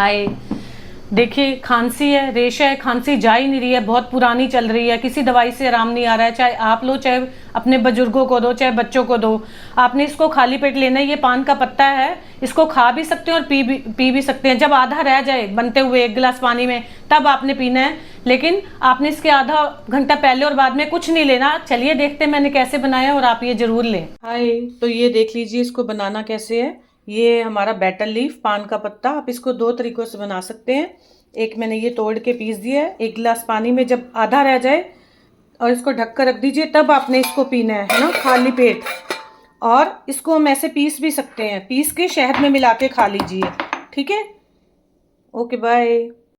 हाय। देखिए खांसी है, रेशा है, खांसी जा ही नहीं रही है, बहुत पुरानी चल रही है, किसी दवाई से आराम नहीं आ रहा है। चाहे आप लो, चाहे अपने बुजुर्गों को दो, चाहे बच्चों को दो। आपने इसको खाली पेट लेना है। ये पान का पत्ता है, इसको खा भी सकते हैं और पी भी सकते हैं। जब आधा रह जाए बनते हुए 1 गिलास पानी में, तब आपने पीना है। लेकिन आपने इसके आधा घंटा पहले और बाद में कुछ नहीं लेना। चलिए देखते हैं मैंने कैसे बनाया और आप ये जरूर लें। हाय, तो ये देख लीजिए इसको बनाना कैसे है। ये हमारा बेटल लीफ पान का पत्ता, आप इसको 2 तरीकों से बना सकते हैं। एक मैंने ये तोड़ के पीस दिया है। 1 गिलास पानी में जब आधा रह जाए और इसको ढक कर रख दीजिए, तब आपने इसको पीना है ना, खाली पेट। और इसको हम ऐसे पीस भी सकते हैं, पीस के शहद में मिला के खा लीजिए। ठीक है, ओके बाय।